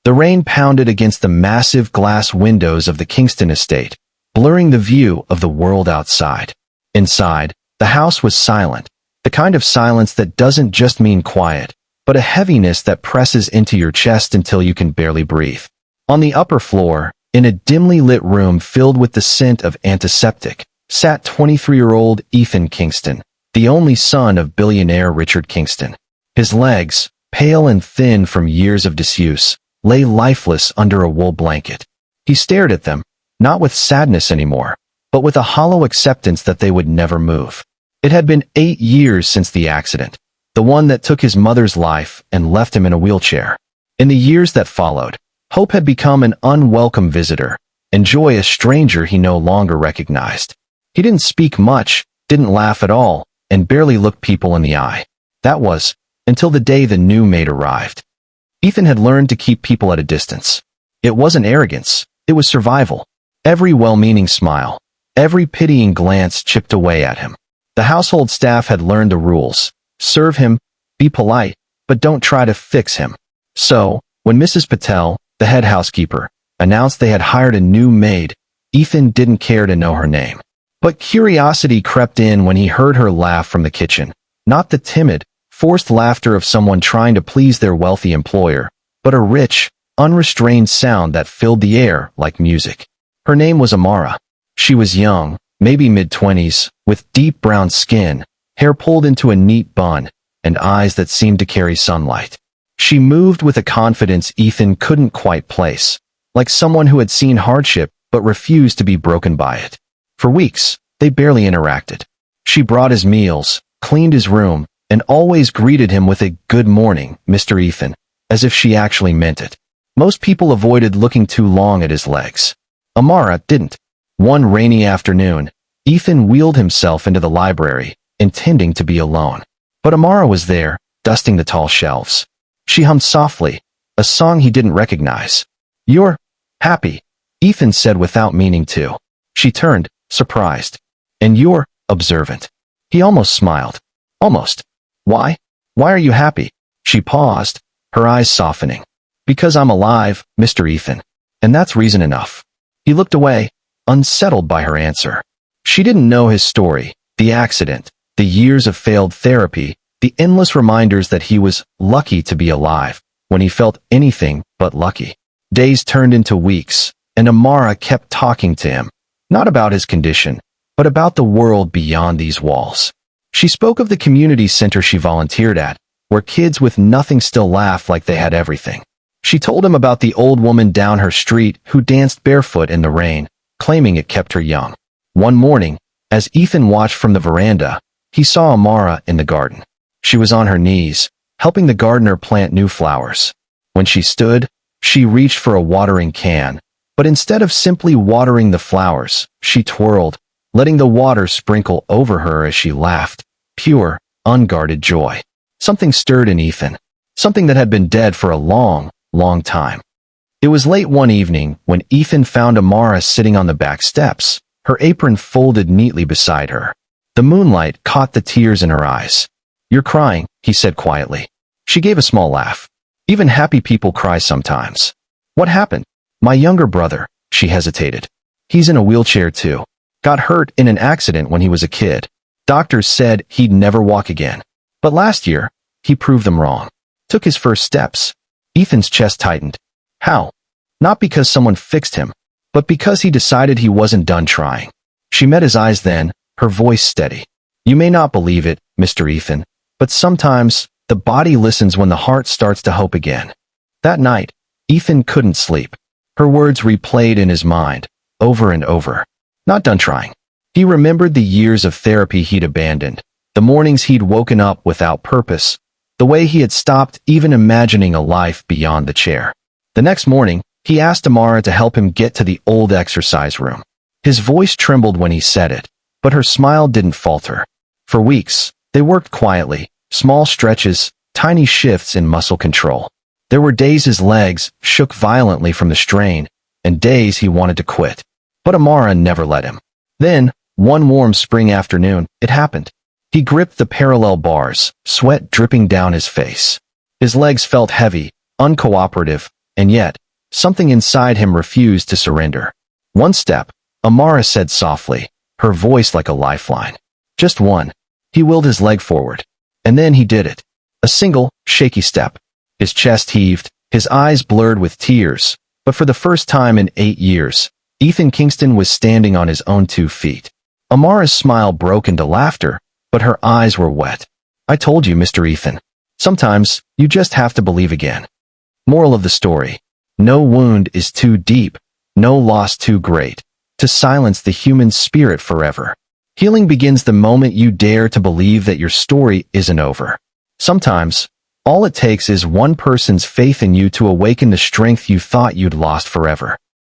The rain pounded against the massive glass windows of the Kingston estate, blurring the view of the world outside. Inside, the house was silent, the kind of silence that doesn't just mean quiet, but a heaviness that presses into your chest until you can barely breathe. On the upper floor, in a dimly lit room filled with the scent of antiseptic, sat 23-year-old Ethan Kingston, the only son of billionaire Richard Kingston. His legs, pale and thin from years of disuse, lay lifeless under a wool blanket. He stared at them, not with sadness anymore, but with a hollow acceptance that they would never move. It had been 8 years since the accident, the one that took his mother's life and left him in a wheelchair. In the years that followed, Hope had become an unwelcome visitor, and Joy a stranger he no longer recognized. He didn't speak much, didn't laugh at all, and barely looked people in the eye. That was, until the day the new maid arrived. Ethan had learned to keep people at a distance. It wasn't arrogance, it was survival. Every well-meaning smile, every pitying glance chipped away at him. The household staff had learned the rules. Serve him, be polite, but don't try to fix him. So, when Mrs. Patel, the head housekeeper, announced they had hired a new maid, Ethan didn't care to know her name. But curiosity crept in when he heard her laugh from the kitchen. Not the timid, forced laughter of someone trying to please their wealthy employer, but a rich, unrestrained sound that filled the air like music. Her name was Amara. She was young, maybe mid-20s, with deep brown skin, hair pulled into a neat bun, and eyes that seemed to carry sunlight. She moved with a confidence Ethan couldn't quite place, like someone who had seen hardship but refused to be broken by it. For weeks, they barely interacted. She brought his meals, cleaned his room, and always greeted him with a "Good morning, Mr. Ethan," as if she actually meant it. Most people avoided looking too long at his legs. Amara didn't. One rainy afternoon, Ethan wheeled himself into the library, intending to be alone. But Amara was there, dusting the tall shelves. She hummed softly, a song he didn't recognize. "You're happy," Ethan said without meaning to. She turned, surprised. "And you're observant." He almost smiled. Almost. "Why? Why are you happy?" She paused, her eyes softening. "Because I'm alive, Mr. Ethan. And that's reason enough." He looked away, unsettled by her answer. She didn't know his story, the accident, the years of failed therapy, the endless reminders that he was lucky to be alive, when he felt anything but lucky. Days turned into weeks, and Amara kept talking to him, not about his condition, but about the world beyond these walls. She spoke of the community center she volunteered at, where kids with nothing still laughed like they had everything. She told him about the old woman down her street who danced barefoot in the rain, claiming it kept her young. One morning, as Ethan watched from the veranda, he saw Amara in the garden. She was on her knees, helping the gardener plant new flowers. When she stood, she reached for a watering can, but instead of simply watering the flowers, she twirled, letting the water sprinkle over her as she laughed. Pure, unguarded joy. Something stirred in Ethan, something that had been dead for a long, long time. It was late one evening when Ethan found Amara sitting on the back steps, her apron folded neatly beside her. The moonlight caught the tears in her eyes. "You're crying," he said quietly. She gave a small laugh. "Even happy people cry sometimes." "What happened?" "My younger brother," she hesitated. "He's in a wheelchair too. Got hurt in an accident when he was a kid. Doctors said he'd never walk again. But last year, he proved them wrong. Took his first steps." Ethan's chest tightened. "How?" "Not because someone fixed him, but because he decided he wasn't done trying." She met his eyes then, her voice steady. "You may not believe it, Mr. Ethan, but sometimes, the body listens when the heart starts to hope again." That night, Ethan couldn't sleep. Her words replayed in his mind, over and over. Not done trying. He remembered the years of therapy he'd abandoned, the mornings he'd woken up without purpose, the way he had stopped even imagining a life beyond the chair. The next morning, he asked Amara to help him get to the old exercise room. His voice trembled when he said it, but her smile didn't falter. For weeks, they worked quietly, small stretches, tiny shifts in muscle control. There were days his legs shook violently from the strain, and days he wanted to quit. But Amara never let him. Then, one warm spring afternoon, it happened. He gripped the parallel bars, sweat dripping down his face. His legs felt heavy, uncooperative, And yet, something inside him refused to surrender. "One step," Amara said softly, her voice like a lifeline. "Just one." He willed his leg forward. And then he did it. A single, shaky step. His chest heaved, his eyes blurred with tears. But for the first time in 8 years, Ethan Kingston was standing on his own 2 feet. Amara's smile broke into laughter, but her eyes were wet. "I told you, Mr. Ethan. Sometimes, you just have to believe again." Moral of the story: no wound is too deep, no loss too great, to silence the human spirit forever. Healing begins the moment you dare to believe that your story isn't over. Sometimes, all it takes is one person's faith in you to awaken the strength you thought you'd lost forever.